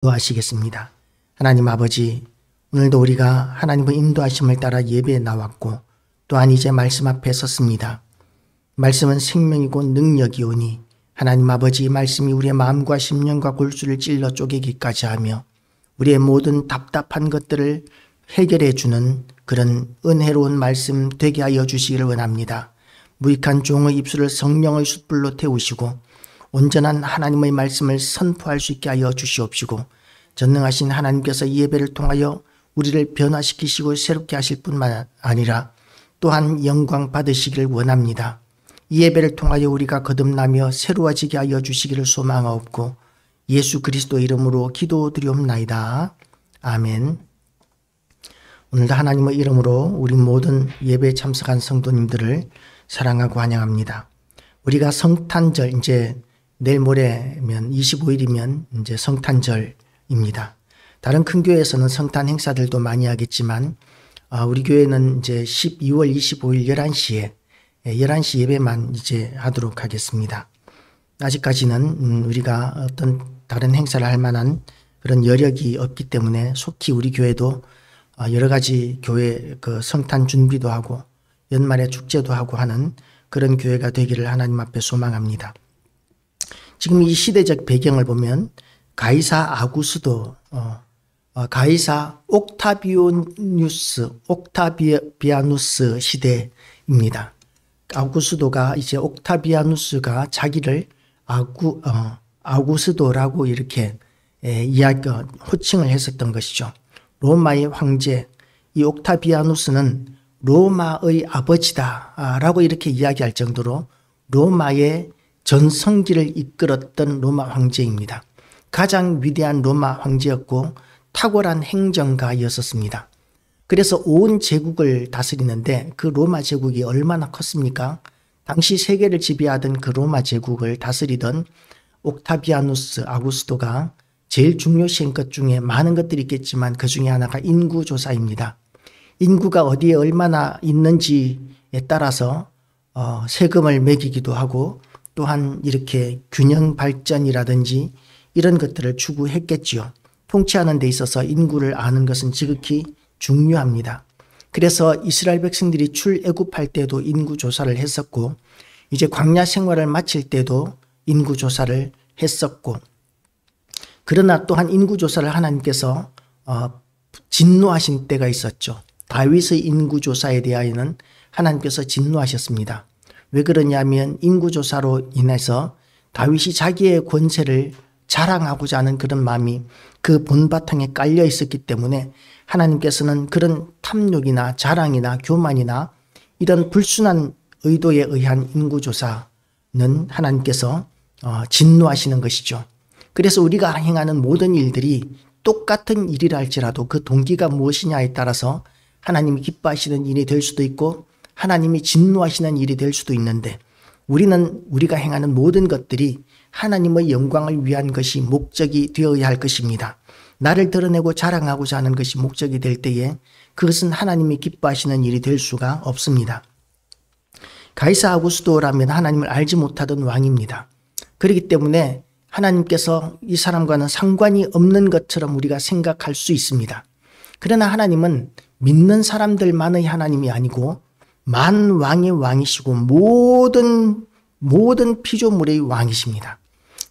기도하시겠습니다. 하나님 아버지, 오늘도 우리가 하나님의 인도하심을 따라 예배에 나왔고 또한 이제 말씀 앞에 섰습니다. 말씀은 생명이고 능력이오니 하나님 아버지, 이 말씀이 우리의 마음과 심령과 골수를 찔러 쪼개기까지 하며 우리의 모든 답답한 것들을 해결해 주는 그런 은혜로운 말씀 되게 하여 주시기를 원합니다. 무익한 종의 입술을 성령의 숯불로 태우시고 온전한 하나님의 말씀을 선포할 수 있게 하여 주시옵시고, 전능하신 하나님께서 이 예배를 통하여 우리를 변화시키시고 새롭게 하실 뿐만 아니라 또한 영광 받으시기를 원합니다. 이 예배를 통하여 우리가 거듭나며 새로워지게 하여 주시기를 소망하옵고 예수 그리스도 이름으로 기도드리옵나이다. 아멘. 오늘도 하나님의 이름으로 우리 모든 예배에 참석한 성도님들을 사랑하고 환영합니다. 우리가 성탄절, 이제 내일 모레면 25일이면 이제 성탄절입니다. 다른 큰 교회에서는 성탄 행사들도 많이 하겠지만 우리 교회는 이제 12월 25일 11시 예배만 이제 하도록 하겠습니다. 아직까지는 우리가 어떤 다른 행사를 할 만한 그런 여력이 없기 때문에 속히 우리 교회도 여러 가지 교회 그 성탄 준비도 하고 연말에 축제도 하고 하는 그런 교회가 되기를 하나님 앞에 소망합니다. 지금 이 시대적 배경을 보면 가이사 아구스도, 가이사 옥타비아누스 시대입니다. 아구스도가 이제 옥타비아누스가 자기를 아구스도라고 이렇게 호칭을 했었던 것이죠. 로마의 황제, 이 옥타비아누스는 로마의 아버지다라고 이렇게 이야기할 정도로 로마의 전성기를 이끌었던 로마 황제입니다. 가장 위대한 로마 황제였고 탁월한 행정가였었습니다. 그래서 온 제국을 다스리는데 그 로마 제국이 얼마나 컸습니까? 당시 세계를 지배하던 그 로마 제국을 다스리던 옥타비아누스 아구스토가 제일 중요시한 것 중에 많은 것들이 있겠지만 그 중에 하나가 인구조사입니다. 인구가 어디에 얼마나 있는지에 따라서 세금을 매기기도 하고 또한 이렇게 균형 발전이라든지 이런 것들을 추구했겠지요. 통치하는 데 있어서 인구를 아는 것은 지극히 중요합니다. 그래서 이스라엘 백성들이 출애굽할 때도 인구조사를 했었고 이제 광야 생활을 마칠 때도 인구조사를 했었고, 그러나 또한 인구조사를 하나님께서 진노하신 때가 있었죠. 다윗의 인구조사에 대하여는 하나님께서 진노하셨습니다. 왜 그러냐면 인구조사로 인해서 다윗이 자기의 권세를 자랑하고자 하는 그런 마음이 그 본바탕에 깔려 있었기 때문에 하나님께서는 그런 탐욕이나 자랑이나 교만이나 이런 불순한 의도에 의한 인구조사는 하나님께서 진노하시는 것이죠. 그래서 우리가 행하는 모든 일들이 똑같은 일이라 할지라도 그 동기가 무엇이냐에 따라서 하나님이 기뻐하시는 일이 될 수도 있고 하나님이 진노하시는 일이 될 수도 있는데, 우리가 행하는 모든 것들이 하나님의 영광을 위한 것이 목적이 되어야 할 것입니다. 나를 드러내고 자랑하고자 하는 것이 목적이 될 때에 그것은 하나님이 기뻐하시는 일이 될 수가 없습니다. 가이사 아구스도라면 하나님을 알지 못하던 왕입니다. 그렇기 때문에 하나님께서 이 사람과는 상관이 없는 것처럼 우리가 생각할 수 있습니다. 그러나 하나님은 믿는 사람들만의 하나님이 아니고 만왕의 왕이시고 모든 피조물의 왕이십니다.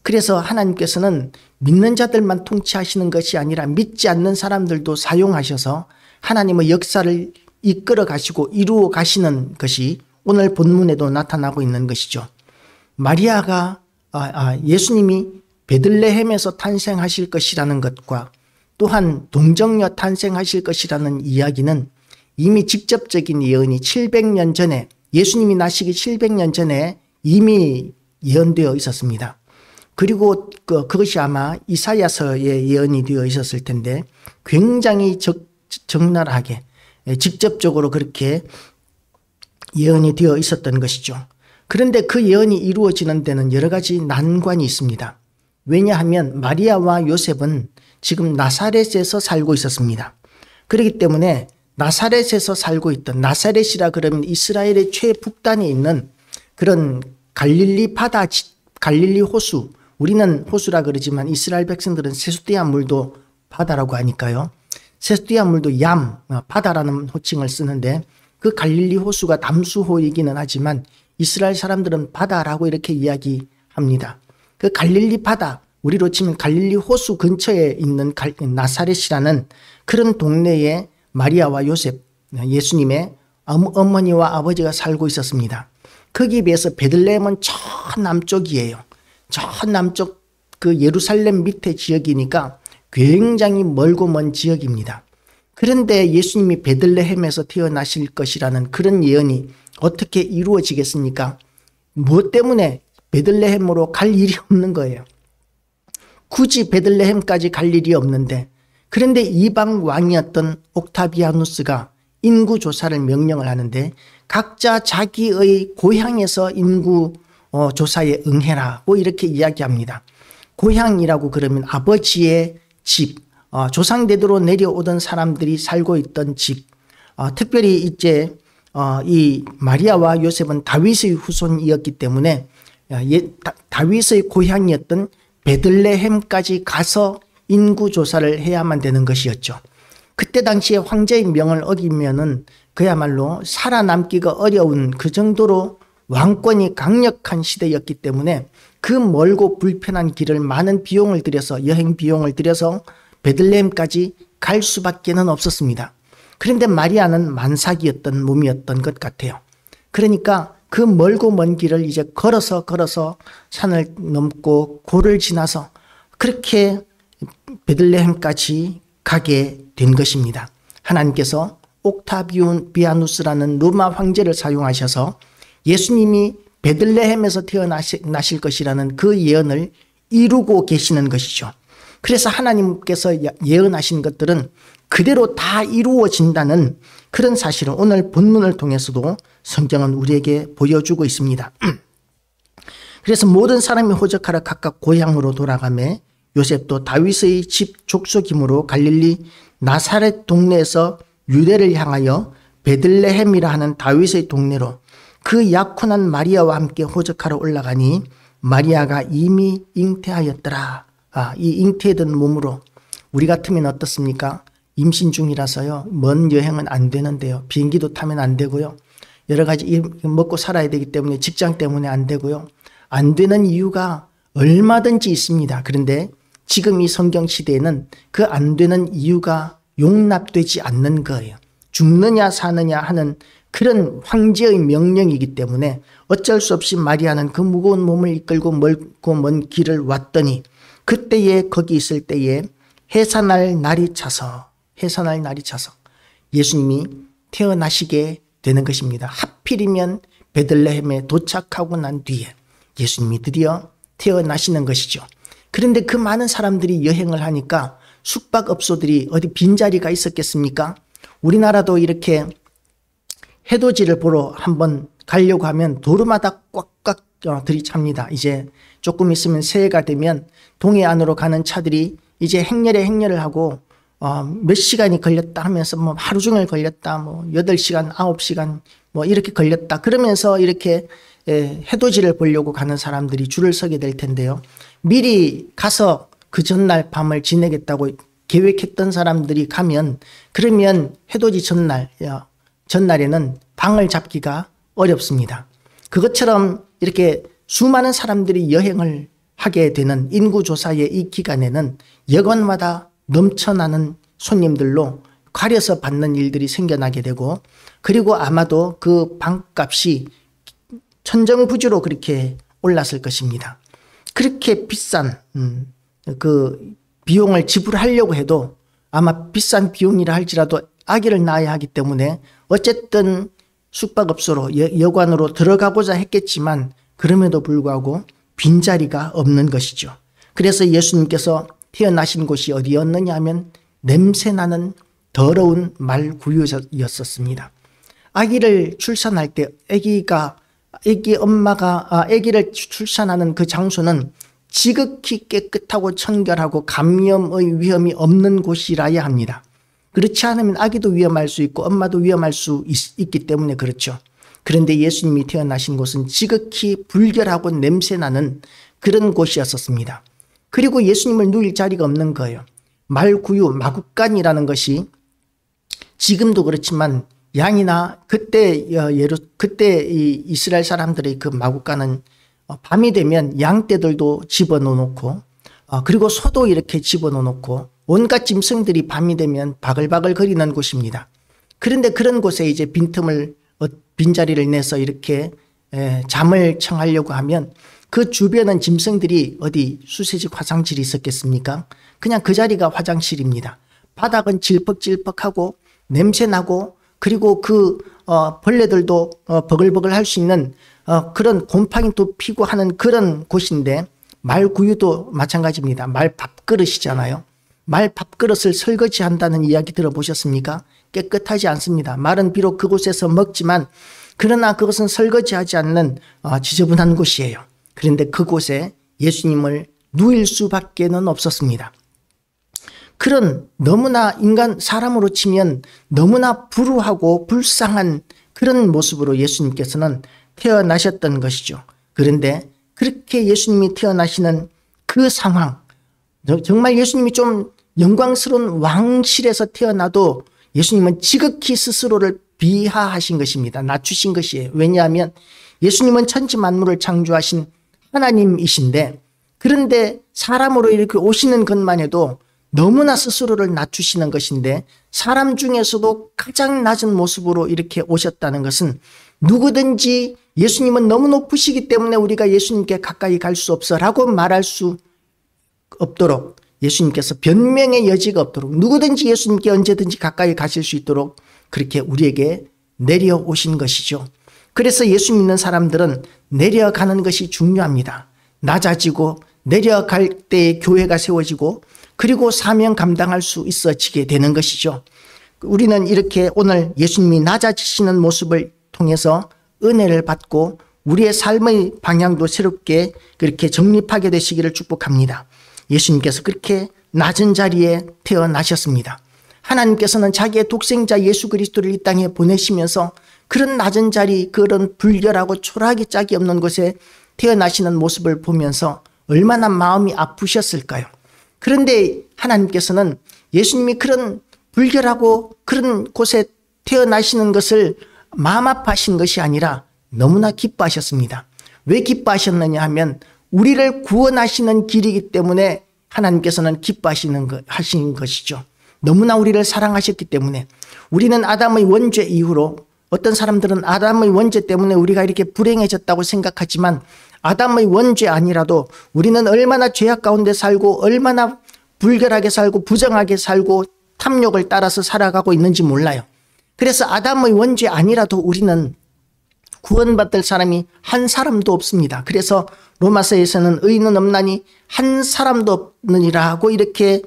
그래서 하나님께서는 믿는 자들만 통치하시는 것이 아니라 믿지 않는 사람들도 사용하셔서 하나님의 역사를 이끌어 가시고 이루어 가시는 것이 오늘 본문에도 나타나고 있는 것이죠. 마리아가 예수님이 베들레헴에서 탄생하실 것이라는 것과 또한 동정녀 탄생하실 것이라는 이야기는 이미 직접적인 예언이 700년 전에, 예수님이 나시기 700년 전에 이미 예언되어 있었습니다. 그리고 그것이 아마 이사야서에 예언이 되어 있었을 텐데 굉장히 적나라하게 직접적으로 그렇게 예언이 되어 있었던 것이죠. 그런데 그 예언이 이루어지는 데는 여러 가지 난관이 있습니다. 왜냐하면 마리아와 요셉은 지금 나사렛에서 살고 있었습니다. 그렇기 때문에 나사렛에서 살고 있던, 나사렛이라 그러면 이스라엘의 최북단에 있는 그런 갈릴리 바다, 갈릴리 호수, 우리는 호수라 그러지만 이스라엘 백성들은 세숫대한 물도 바다라고 하니까요. 세숫대한 물도 바다라는 호칭을 쓰는데 그 갈릴리 호수가 담수호이기는 하지만 이스라엘 사람들은 바다라고 이렇게 이야기합니다. 그 갈릴리 바다, 우리로 치면 갈릴리 호수 근처에 있는 나사렛이라는 그런 동네에 마리아와 요셉, 예수님의 어머니와 아버지가 살고 있었습니다. 거기에 비해서 베들레헴은 저 남쪽이에요. 저 남쪽 그 예루살렘 밑에 지역이니까 굉장히 멀고 먼 지역입니다. 그런데 예수님이 베들레헴에서 태어나실 것이라는 그런 예언이 어떻게 이루어지겠습니까? 무엇 때문에 베들레헴으로 갈 일이 없는 거예요. 굳이 베들레헴까지 갈 일이 없는데, 그런데 이방 왕이었던 옥타비아누스가 인구 조사를 명령을 하는데 각자 자기의 고향에서 인구 조사에 응해라고 이렇게 이야기합니다. 고향이라고 그러면 아버지의 집, 조상대대로 내려오던 사람들이 살고 있던 집, 특별히 이제 이 마리아와 요셉은 다윗의 후손이었기 때문에 다윗의 고향이었던 베들레헴까지 가서 인구 조사를 해야만 되는 것이었죠. 그때 당시에 황제의 명을 어기면은 그야말로 살아남기가 어려운 그 정도로 왕권이 강력한 시대였기 때문에 그 멀고 불편한 길을 많은 비용을 들여서, 여행 비용을 들여서 베들레헴까지 갈 수밖에는 없었습니다. 그런데 마리아는 만삭이었던 몸이었던 것 같아요. 그러니까 그 멀고 먼 길을 이제 걸어서 산을 넘고 고를 지나서 그렇게 베들레헴까지 가게 된 것입니다. 하나님께서 옥타비아누스라는 로마 황제를 사용하셔서 예수님이 베들레헴에서 태어나실 것이라는 그 예언을 이루고 계시는 것이죠. 그래서 하나님께서 예언하신 것들은 그대로 다 이루어진다는 그런 사실을 오늘 본문을 통해서도 성경은 우리에게 보여주고 있습니다. 그래서 모든 사람이 호적하러 각각 고향으로 돌아가매 요셉도 다윗의 집 족속이므로 갈릴리 나사렛 동네에서 유대를 향하여 베들레헴이라 하는 다윗의 동네로 그 약혼한 마리아와 함께 호적하러 올라가니 마리아가 이미 잉태하였더라. 이 잉태된 몸으로, 우리 같으면 어떻습니까? 임신 중이라서요, 먼 여행은 안 되는데요, 비행기도 타면 안 되고요, 여러 가지 먹고 살아야 되기 때문에 직장 때문에 안 되고요, 안 되는 이유가 얼마든지 있습니다. 그런데 지금 이 성경 시대에는 그 안 되는 이유가 용납되지 않는 거예요. 죽느냐 사느냐 하는 그런 황제의 명령이기 때문에 어쩔 수 없이 마리아는 그 무거운 몸을 이끌고 멀고 먼 길을 왔더니 그때에 거기 있을 때에 해산할 날이 차서 예수님이 태어나시게 되는 것입니다. 하필이면 베들레헴에 도착하고 난 뒤에 예수님이 드디어 태어나시는 것이죠. 그런데 그 많은 사람들이 여행을 하니까 숙박업소들이 어디 빈자리가 있었겠습니까? 우리나라도 이렇게 해돋이를 보러 한번 가려고 하면 도로마다 꽉꽉 들이찹니다. 이제 조금 있으면 새해가 되면 동해 안으로 가는 차들이 이제 행렬을 하고 몇 시간이 걸렸다 하면서 뭐 하루 종일 걸렸다, 뭐 8시간, 9시간 뭐 이렇게 걸렸다 그러면서 이렇게 해돋이를 보려고 가는 사람들이 줄을 서게 될 텐데요. 미리 가서 그 전날 밤을 지내겠다고 계획했던 사람들이 가면, 그러면 해돋이 전날에는 방을 잡기가 어렵습니다. 그것처럼 이렇게 수많은 사람들이 여행을 하게 되는 인구조사의 이 기간에는 여건마다 넘쳐나는 손님들로 가려서 받는 일들이 생겨나게 되고, 그리고 아마도 그 방값이 천정부지로 그렇게 올랐을 것입니다. 그렇게 비싼 그 비용을 지불하려고 해도 아마 비싼 비용이라 할지라도 아기를 낳아야 하기 때문에 어쨌든 숙박업소로 여관으로 들어가고자 했겠지만 그럼에도 불구하고 빈자리가 없는 것이죠. 그래서 예수님께서 태어나신 곳이 어디였느냐 하면 냄새나는 더러운 말구유였었습니다. 아기를 출산할 때 아기를 출산하는 그 장소는 지극히 깨끗하고 청결하고 감염의 위험이 없는 곳이라야 합니다. 그렇지 않으면 아기도 위험할 수 있고 엄마도 위험할 수 있기 때문에 그렇죠. 그런데 예수님이 태어나신 곳은 지극히 불결하고 냄새나는 그런 곳이었었습니다. 그리고 예수님을 누일 자리가 없는 거예요. 말구유, 마굿간이라는 것이 지금도 그렇지만 양이나 그때 이 이스라엘 사람들의 그 마굿간은 밤이 되면 양떼들도 집어넣어놓고 그리고 소도 이렇게 집어넣어놓고 온갖 짐승들이 밤이 되면 바글바글 거리는 곳입니다. 그런데 그런 곳에 이제 빈자리를 내서 이렇게 잠을 청하려고 하면 그 주변은 짐승들이 어디 수세식 화장실이 있었겠습니까? 그냥 그 자리가 화장실입니다. 바닥은 질퍽질퍽하고 냄새나고 그리고 그 벌레들도 버글버글 할 수 있는 그런 곰팡이도 피고 하는 그런 곳인데 말구유도 마찬가지입니다. 말 밥그릇이잖아요. 말 밥그릇을 설거지한다는 이야기 들어보셨습니까? 깨끗하지 않습니다. 말은 비록 그곳에서 먹지만 그러나 그것은 설거지하지 않는 지저분한 곳이에요. 그런데 그곳에 예수님을 누일 수밖에는 없었습니다. 그런 너무나 사람으로 치면 너무나 불우하고 불쌍한 그런 모습으로 예수님께서는 태어나셨던 것이죠. 그런데 그렇게 예수님이 태어나시는 그 상황, 정말 예수님이 좀 영광스러운 왕실에서 태어나도 예수님은 지극히 스스로를 비하하신 것입니다. 낮추신 것이에요. 왜냐하면 예수님은 천지 만물을 창조하신 하나님이신데 그런데 사람으로 이렇게 오시는 것만 해도 너무나 스스로를 낮추시는 것인데 사람 중에서도 가장 낮은 모습으로 이렇게 오셨다는 것은 누구든지 예수님은 너무 높으시기 때문에 우리가 예수님께 가까이 갈 수 없어 라고 말할 수 없도록 예수님께서 변명의 여지가 없도록 누구든지 예수님께 언제든지 가까이 가실 수 있도록 그렇게 우리에게 내려오신 것이죠. 그래서 예수 믿는 사람들은 내려가는 것이 중요합니다. 낮아지고 내려갈 때 교회가 세워지고 그리고 사명 감당할 수 있어지게 되는 것이죠. 우리는 이렇게 오늘 예수님이 낮아지시는 모습을 통해서 은혜를 받고 우리의 삶의 방향도 새롭게 그렇게 정립하게 되시기를 축복합니다. 예수님께서 그렇게 낮은 자리에 태어나셨습니다. 하나님께서는 자기의 독생자 예수 그리스도를 이 땅에 보내시면서 그런 낮은 자리, 그런 불결하고 초라하기 짝이 없는 곳에 태어나시는 모습을 보면서 얼마나 마음이 아프셨을까요? 그런데 하나님께서는 예수님이 그런 불결하고 그런 곳에 태어나시는 것을 마음 아파하신 것이 아니라 너무나 기뻐하셨습니다. 왜 기뻐하셨느냐 하면 우리를 구원하시는 길이기 때문에 하나님께서는 기뻐하신 것이죠. 너무나 우리를 사랑하셨기 때문에 우리는 아담의 원죄 이후로 어떤 사람들은 아담의 원죄 때문에 우리가 이렇게 불행해졌다고 생각하지만 아담의 원죄 아니라도 우리는 얼마나 죄악 가운데 살고 얼마나 불결하게 살고 부정하게 살고 탐욕을 따라서 살아가고 있는지 몰라요. 그래서 아담의 원죄 아니라도 우리는 구원받을 사람이 한 사람도 없습니다. 그래서 로마서에서는 의인은 없나니 한 사람도 없느니라고 이렇게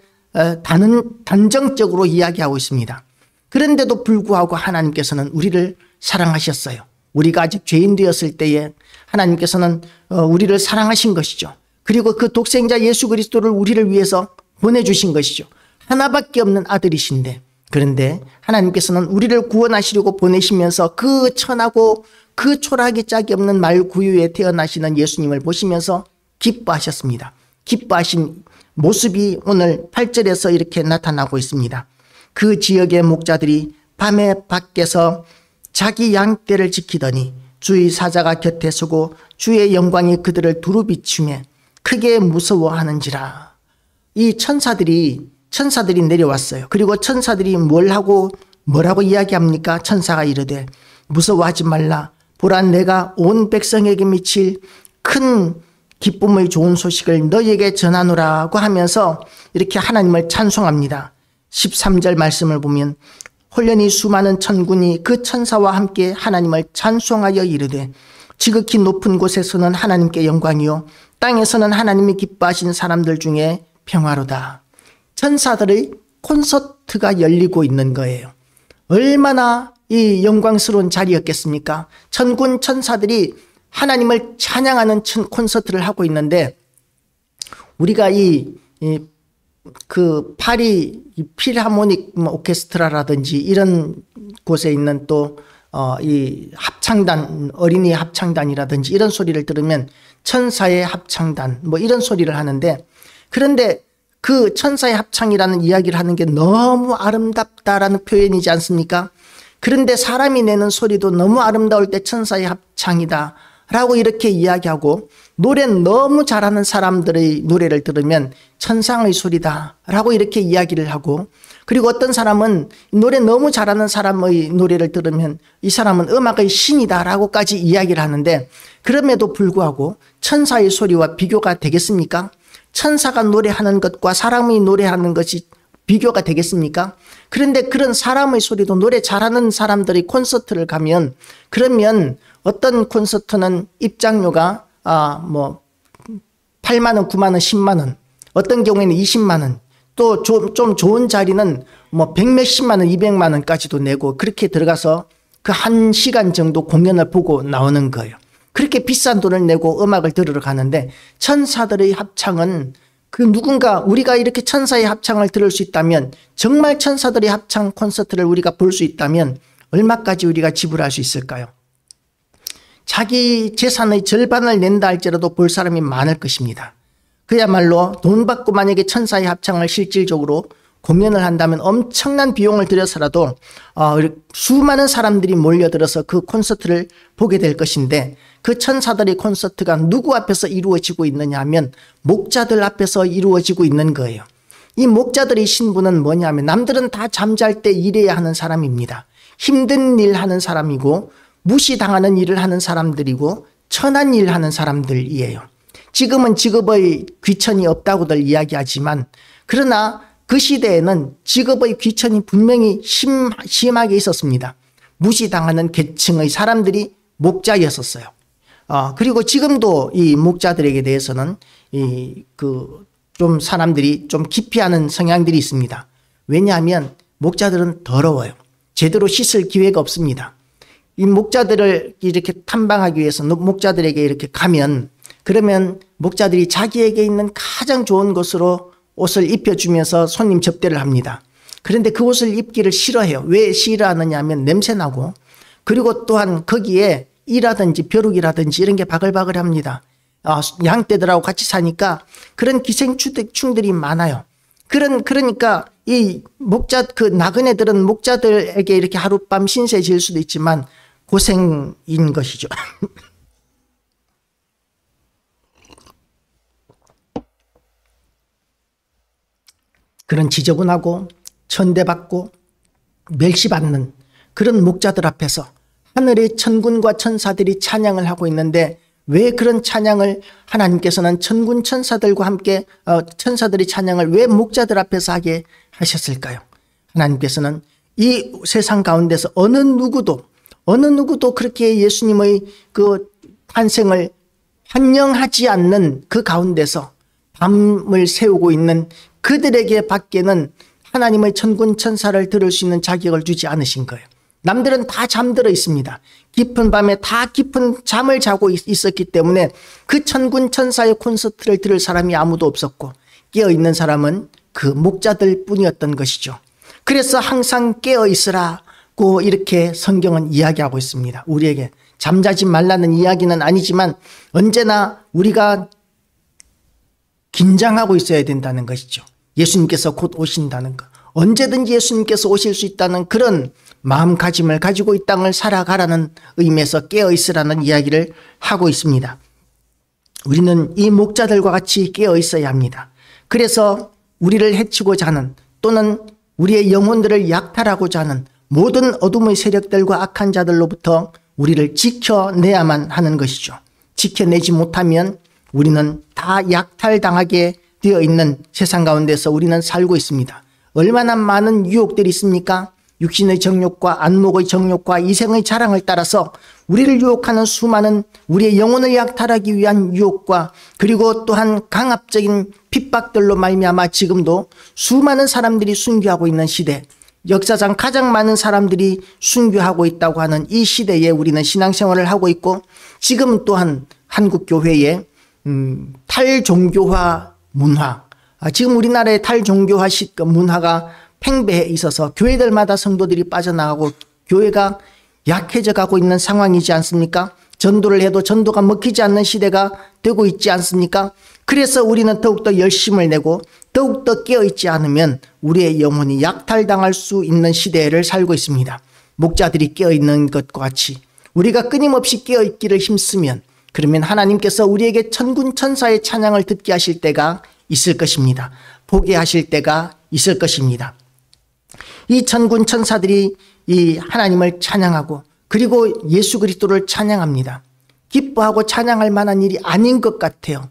단정적으로 이야기하고 있습니다. 그런데도 불구하고 하나님께서는 우리를 사랑하셨어요. 우리가 아직 죄인 되었을 때에 하나님께서는 우리를 사랑하신 것이죠. 그리고 그 독생자 예수 그리스도를 우리를 위해서 보내주신 것이죠. 하나밖에 없는 아들이신데 그런데 하나님께서는 우리를 구원하시려고 보내시면서 그 천하고 그 초라하기 짝이 없는 말구유에 태어나시는 예수님을 보시면서 기뻐하셨습니다. 기뻐하신 모습이 오늘 8절에서 이렇게 나타나고 있습니다. 그 지역의 목자들이 밤에 밖에서 자기 양떼를 지키더니 주의 사자가 곁에 서고 주의 영광이 그들을 두루 비추며 크게 무서워하는지라. 이 천사들이 내려왔어요. 그리고 천사들이 뭐라고 이야기합니까? 천사가 이르되 무서워하지 말라. 보라 내가 온 백성에게 미칠 큰 기쁨의 좋은 소식을 너희에게 전하노라고 하면서 이렇게 하나님을 찬송합니다. 13절 말씀을 보면 홀련히 수많은 천군이 그 천사와 함께 하나님을 찬송하여 이르되 지극히 높은 곳에서는 하나님께 영광이요 땅에서는 하나님이 기뻐하신 사람들 중에 평화로다. 천사들의 콘서트가 열리고 있는 거예요. 얼마나 이 영광스러운 자리였겠습니까? 천군 천사들이 하나님을 찬양하는 콘서트를 하고 있는데 우리가 그 파리 필하모닉 오케스트라라든지 이런 곳에 있는 또 이 합창단, 어린이 합창단이라든지 이런 소리를 들으면 천사의 합창단 뭐 이런 소리를 하는데, 그런데 그 천사의 합창이라는 이야기를 하는 게 너무 아름답다라는 표현이지 않습니까? 그런데 사람이 내는 소리도 너무 아름다울 때 천사의 합창이다 라고 이렇게 이야기하고, 노래 너무 잘하는 사람들의 노래를 들으면 천상의 소리다 라고 이렇게 이야기를 하고, 그리고 어떤 사람은 노래 너무 잘하는 사람의 노래를 들으면 이 사람은 음악의 신이다 라고까지 이야기를 하는데, 그럼에도 불구하고 천사의 소리와 비교가 되겠습니까? 천사가 노래하는 것과 사람이 노래하는 것이 비교가 되겠습니까? 그런데 그런 사람의 소리도 노래 잘하는 사람들이 콘서트를 가면, 그러면 어떤 콘서트는 입장료가 8만 원, 9만 원, 10만 원, 어떤 경우에는 20만 원, 또 좀 좋은 자리는 뭐 100몇십만 원, 200만 원까지도 내고 그렇게 들어가서 그 1시간 정도 공연을 보고 나오는 거예요. 그렇게 비싼 돈을 내고 음악을 들으러 가는데, 천사들의 합창은 그 누군가 우리가 이렇게 천사의 합창을 들을 수 있다면, 정말 천사들의 합창 콘서트를 우리가 볼 수 있다면 얼마까지 우리가 지불할 수 있을까요? 자기 재산의 절반을 낸다 할지라도 볼 사람이 많을 것입니다. 그야말로 돈 받고 만약에 천사의 합창을 실질적으로 공연을 한다면 엄청난 비용을 들여서라도 수많은 사람들이 몰려들어서 그 콘서트를 보게 될 것인데, 그 천사들의 콘서트가 누구 앞에서 이루어지고 있느냐 하면 목자들 앞에서 이루어지고 있는 거예요. 이 목자들의 신분은 뭐냐면, 남들은 다 잠잘 때 일해야 하는 사람입니다. 힘든 일 하는 사람이고 무시당하는 일을 하는 사람들이고 천한 일 하는 사람들이에요. 지금은 직업의 귀천이 없다고들 이야기하지만, 그러나 그 시대에는 직업의 귀천이 분명히 심하게 있었습니다. 무시당하는 계층의 사람들이 목자였었어요. 그리고 지금도 이 목자들에게 대해서는 좀 사람들이 좀 기피하는 성향들이 있습니다. 왜냐하면 목자들은 더러워요. 제대로 씻을 기회가 없습니다. 이 목자들을 이렇게 탐방하기 위해서 목자들에게 이렇게 가면, 그러면 목자들이 자기에게 있는 가장 좋은 것으로 옷을 입혀주면서 손님 접대를 합니다. 그런데 그 옷을 입기를 싫어해요. 왜 싫어하느냐 하면 냄새나고, 그리고 또한 거기에 이라든지 벼룩이라든지 이런 게 바글바글 합니다. 양떼들하고 같이 사니까 그런 기생충들이 많아요. 그러니까 이 그 나그네들은 목자들에게 이렇게 하룻밤 신세 질 수도 있지만 고생인 것이죠. 그런 지저분하고 천대받고 멸시받는 그런 목자들 앞에서 하늘의 천군과 천사들이 찬양을 하고 있는데, 왜 그런 찬양을 하나님께서는 천군 천사들과 함께 천사들이 찬양을 왜 목자들 앞에서 하게 하셨을까요? 하나님께서는 이 세상 가운데서 어느 누구도 그렇게 예수님의 그 탄생을 환영하지 않는 그 가운데서 밤을 새우고 있는 그들에게 밖에는 하나님의 천군 천사를 들을 수 있는 자격을 주지 않으신 거예요. 남들은 다 잠들어 있습니다. 깊은 밤에 다 깊은 잠을 자고 있었기 때문에 그 천군 천사의 콘서트를 들을 사람이 아무도 없었고, 깨어있는 사람은 그 목자들 뿐이었던 것이죠. 그래서 항상 깨어있으라고 이렇게 성경은 이야기하고 있습니다. 우리에게 잠자지 말라는 이야기는 아니지만 언제나 우리가 긴장하고 있어야 된다는 것이죠. 예수님께서 곧 오신다는 것, 언제든지 예수님께서 오실 수 있다는 그런 마음가짐을 가지고 이 땅을 살아가라는 의미에서 깨어있으라는 이야기를 하고 있습니다. 우리는 이 목자들과 같이 깨어있어야 합니다. 그래서 우리를 해치고자 하는, 또는 우리의 영혼들을 약탈하고자 하는 모든 어둠의 세력들과 악한 자들로부터 우리를 지켜내야만 하는 것이죠. 지켜내지 못하면 우리는 다 약탈당하게 되어 있는 세상 가운데서 우리는 살고 있습니다. 얼마나 많은 유혹들이 있습니까? 육신의 정욕과 안목의 정욕과 이생의 자랑을 따라서 우리를 유혹하는 수많은 우리의 영혼을 약탈하기 위한 유혹과, 그리고 또한 강압적인 핍박들로 말미암아 지금도 수많은 사람들이 순교하고 있는 시대, 역사상 가장 많은 사람들이 순교하고 있다고 하는 이 시대에 우리는 신앙생활을 하고 있고, 지금 또한 한국교회의 탈종교화 문화, 지금 우리나라의 탈종교화 문화가 팽배해 있어서 교회들마다 성도들이 빠져나가고 교회가 약해져 가고 있는 상황이지 않습니까? 전도를 해도 전도가 먹히지 않는 시대가 되고 있지 않습니까? 그래서 우리는 더욱더 열심을 내고 더욱더 깨어있지 않으면 우리의 영혼이 약탈당할 수 있는 시대를 살고 있습니다. 목자들이 깨어있는 것과 같이 우리가 끊임없이 깨어있기를 힘쓰면 그러면 하나님께서 우리에게 천군 천사의 찬양을 듣게 하실 때가 있을 것입니다. 보게 하실 때가 있을 것입니다. 이 천군 천사들이 이 하나님을 찬양하고 그리고 예수 그리스도를 찬양합니다. 기뻐하고 찬양할 만한 일이 아닌 것 같아요.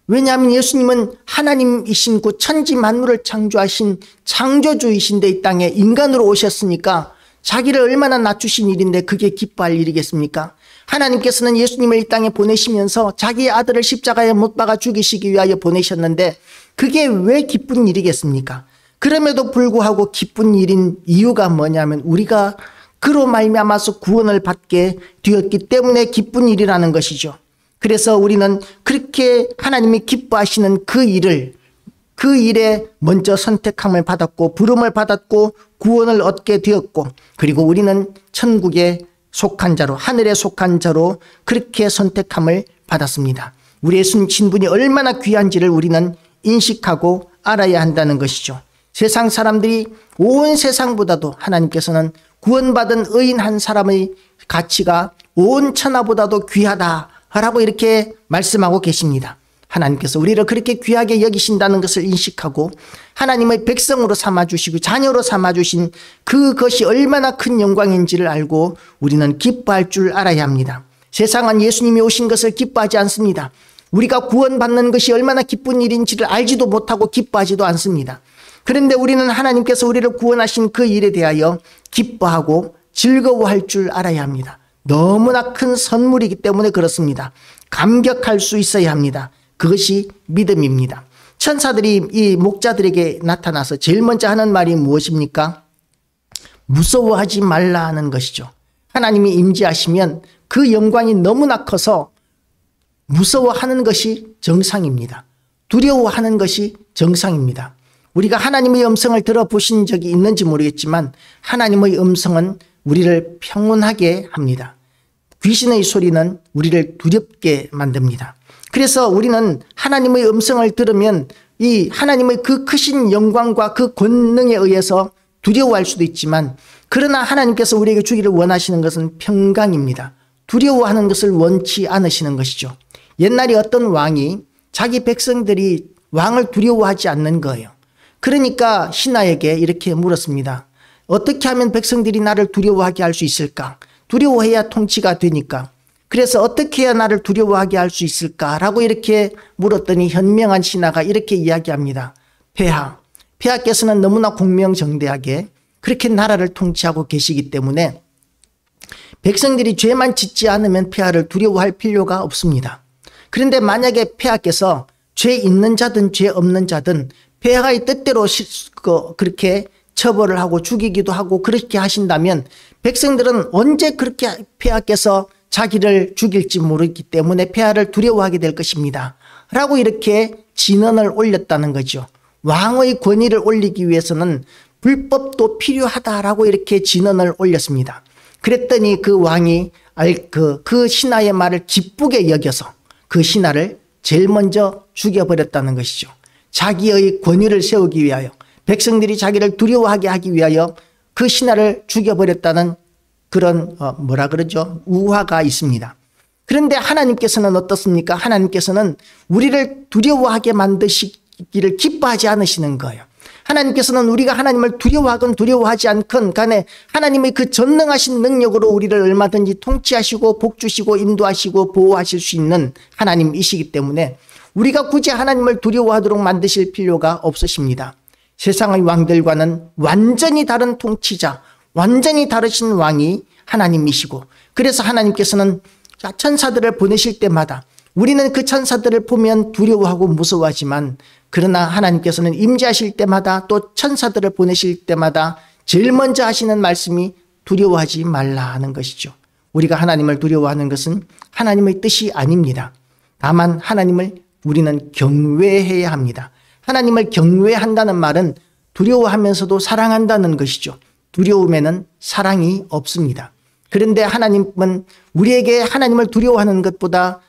왜냐하면 예수님은 하나님이신 그 천지 만물을 창조하신 창조주이신데 이 땅에 인간으로 오셨으니까 자기를 얼마나 낮추신 일인데 그게 기뻐할 일이겠습니까? 하나님께서는 예수님을 이 땅에 보내시면서 자기의 아들을 십자가에 못 박아 죽이시기 위하여 보내셨는데 그게 왜 기쁜 일이겠습니까? 그럼에도 불구하고 기쁜 일인 이유가 뭐냐면 우리가 그로 말미암아서 구원을 받게 되었기 때문에 기쁜 일이라는 것이죠. 그래서 우리는 그렇게 하나님이 기뻐하시는 그 일에 먼저 선택함을 받았고 부름을 받았고 구원을 얻게 되었고 그리고 우리는 천국에 속한 자로 하늘에 속한 자로 그렇게 선택함을 받았습니다. 우리의 신분이 얼마나 귀한지를 우리는 인식하고 알아야 한다는 것이죠. 세상 사람들이 온 세상보다도 하나님께서는 구원받은 의인 한 사람의 가치가 온 천하보다도 귀하다라고 이렇게 말씀하고 계십니다. 하나님께서 우리를 그렇게 귀하게 여기신다는 것을 인식하고 하나님의 백성으로 삼아주시고 자녀로 삼아주신 그것이 얼마나 큰 영광인지를 알고 우리는 기뻐할 줄 알아야 합니다. 세상은 예수님이 오신 것을 기뻐하지 않습니다. 우리가 구원받는 것이 얼마나 기쁜 일인지를 알지도 못하고 기뻐하지도 않습니다. 그런데 우리는 하나님께서 우리를 구원하신 그 일에 대하여 기뻐하고 즐거워할 줄 알아야 합니다. 너무나 큰 선물이기 때문에 그렇습니다. 감격할 수 있어야 합니다. 그것이 믿음입니다. 천사들이 이 목자들에게 나타나서 제일 먼저 하는 말이 무엇입니까? 무서워하지 말라는 것이죠. 하나님이 임재하시면 그 영광이 너무나 커서 무서워하는 것이 정상입니다. 두려워하는 것이 정상입니다. 우리가 하나님의 음성을 들어보신 적이 있는지 모르겠지만 하나님의 음성은 우리를 평온하게 합니다. 귀신의 소리는 우리를 두렵게 만듭니다. 그래서 우리는 하나님의 음성을 들으면 이 하나님의 그 크신 영광과 그 권능에 의해서 두려워할 수도 있지만 그러나 하나님께서 우리에게 주기를 원하시는 것은 평강입니다. 두려워하는 것을 원치 않으시는 것이죠. 옛날에 어떤 왕이 자기 백성들이 왕을 두려워하지 않는 거예요. 그러니까 신하에게 이렇게 물었습니다. 어떻게 하면 백성들이 나를 두려워하게 할 수 있을까? 두려워해야 통치가 되니까. 그래서 어떻게 해야 나를 두려워하게 할 수 있을까라고 이렇게 물었더니 현명한 신하가 이렇게 이야기합니다. 폐하께서는 너무나 공명정대하게 그렇게 나라를 통치하고 계시기 때문에 백성들이 죄만 짓지 않으면 폐하를 두려워할 필요가 없습니다. 그런데 만약에 폐하께서 죄 있는 자든 죄 없는 자든 폐하의 뜻대로 그렇게 처벌을 하고 죽이기도 하고 그렇게 하신다면 백성들은 언제 그렇게 폐하께서 자기를 죽일지 모르기 때문에 폐하를 두려워하게 될 것입니다. 라고 이렇게 진언을 올렸다는 거죠. 왕의 권위를 올리기 위해서는 불법도 필요하다라고 이렇게 진언을 올렸습니다. 그랬더니 그 왕이 그 신하의 말을 기쁘게 여겨서 그 신하를 제일 먼저 죽여버렸다는 것이죠. 자기의 권위를 세우기 위하여 백성들이 자기를 두려워하게 하기 위하여 그 신하를 죽여버렸다는 그런 우화가 있습니다. 그런데 하나님께서는 어떻습니까? 하나님께서는 우리를 두려워하게 만드시기를 기뻐하지 않으시는 거예요. 하나님께서는 우리가 하나님을 두려워하건 두려워하지 않건 간에 하나님의 그 전능하신 능력으로 우리를 얼마든지 통치하시고 복주시고 인도하시고 보호하실 수 있는 하나님이시기 때문에 우리가 굳이 하나님을 두려워하도록 만드실 필요가 없으십니다. 세상의 왕들과는 완전히 다른 통치자, 완전히 다르신 왕이 하나님이시고 그래서 하나님께서는 천사들을 보내실 때마다 우리는 그 천사들을 보면 두려워하고 무서워하지만 그러나 하나님께서는 임재하실 때마다 또 천사들을 보내실 때마다 제일 먼저 하시는 말씀이 두려워하지 말라 하는 것이죠. 우리가 하나님을 두려워하는 것은 하나님의 뜻이 아닙니다. 다만 하나님을 우리는 경외해야 합니다. 하나님을 경외한다는 말은 두려워하면서도 사랑한다는 것이죠. 두려움에는 사랑이 없습니다. 그런데 하나님은 우리에게 하나님을 두려워하는 것보다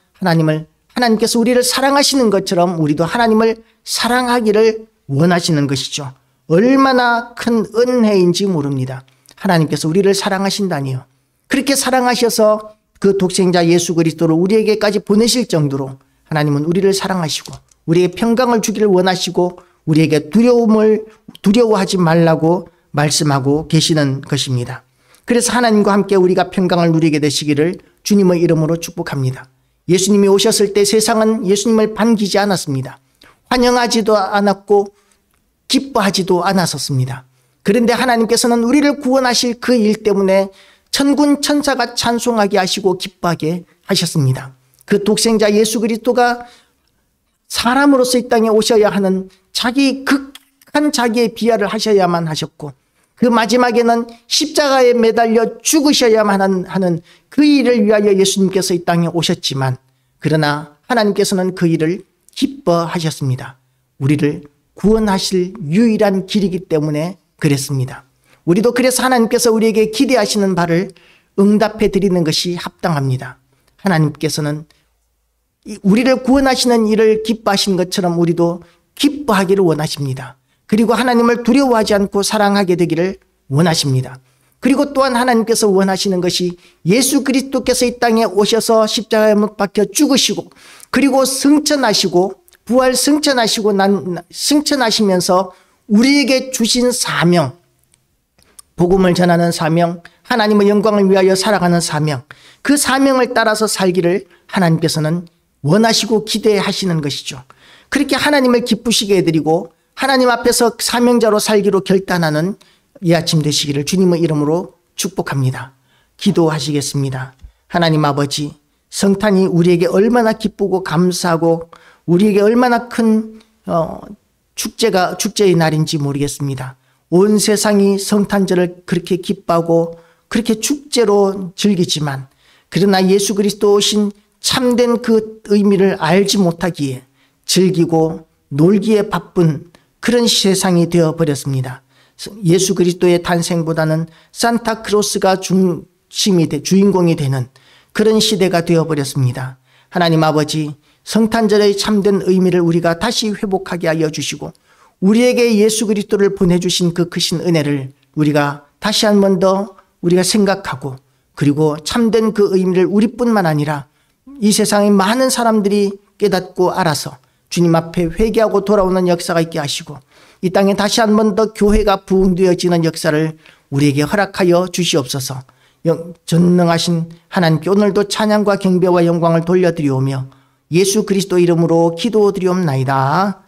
하나님께서 우리를 사랑하시는 것처럼 우리도 하나님을 사랑하기를 원하시는 것이죠. 얼마나 큰 은혜인지 모릅니다. 하나님께서 우리를 사랑하신다니요. 그렇게 사랑하셔서 그 독생자 예수 그리스도를 우리에게까지 보내실 정도로 하나님은 우리를 사랑하시고 우리에게 평강을 주기를 원하시고 우리에게 두려워하지 말라고 말씀하고 계시는 것입니다. 그래서 하나님과 함께 우리가 평강을 누리게 되시기를 주님의 이름으로 축복합니다. 예수님이 오셨을 때 세상은 예수님을 반기지 않았습니다. 환영하지도 않았고 기뻐하지도 않았었습니다. 그런데 하나님께서는 우리를 구원하실 그 일 때문에 천군 천사가 찬송하게 하시고 기뻐하게 하셨습니다. 그 독생자 예수 그리스도가 사람으로서 이 땅에 오셔야 하는 극한 자기의 비하를 하셔야만 하셨고 그 마지막에는 십자가에 매달려 죽으셔야만 하는 그 일을 위하여 예수님께서 이 땅에 오셨지만 그러나 하나님께서는 그 일을 기뻐하셨습니다. 우리를 구원하실 유일한 길이기 때문에 그랬습니다. 우리도 그래서 하나님께서 우리에게 기대하시는 바를 응답해 드리는 것이 합당합니다. 하나님께서는 우리를 구원하시는 일을 기뻐하신 것처럼 우리도 기뻐하기를 원하십니다. 그리고 하나님을 두려워하지 않고 사랑하게 되기를 원하십니다. 그리고 또한 하나님께서 원하시는 것이 예수 그리스도께서 이 땅에 오셔서 십자가에 못 박혀 죽으시고 그리고 부활 승천하시면서 우리에게 주신 사명, 복음을 전하는 사명, 하나님의 영광을 위하여 살아가는 사명, 그 사명을 따라서 살기를 하나님께서는 원하시고 기대하시는 것이죠. 그렇게 하나님을 기쁘시게 해드리고 하나님 앞에서 사명자로 살기로 결단하는 이 아침 되시기를 주님의 이름으로 축복합니다. 기도하시겠습니다. 하나님 아버지, 성탄이 우리에게 얼마나 기쁘고 감사하고 우리에게 얼마나 큰 축제의 날인지 모르겠습니다. 온 세상이 성탄절을 그렇게 기뻐하고 그렇게 축제로 즐기지만 그러나 예수 그리스도 오신 참된 그 의미를 알지 못하기에 즐기고 놀기에 바쁜 그런 세상이 되어버렸습니다. 예수 그리스도의 탄생보다는 산타크로스가 주인공이 되는 그런 시대가 되어버렸습니다. 하나님 아버지, 성탄절의 참된 의미를 우리가 다시 회복하게 하여 주시고 우리에게 예수 그리스도를 보내주신 그 크신 은혜를 우리가 다시 한 번 더 우리가 생각하고 그리고 참된 그 의미를 우리뿐만 아니라 이 세상의 많은 사람들이 깨닫고 알아서 주님 앞에 회개하고 돌아오는 역사가 있게 하시고 이 땅에 다시 한 번 더 교회가 부흥되어지는 역사를 우리에게 허락하여 주시옵소서. 전능하신 하나님께 오늘도 찬양과 경배와 영광을 돌려드리오며 예수 그리스도 이름으로 기도드리옵나이다.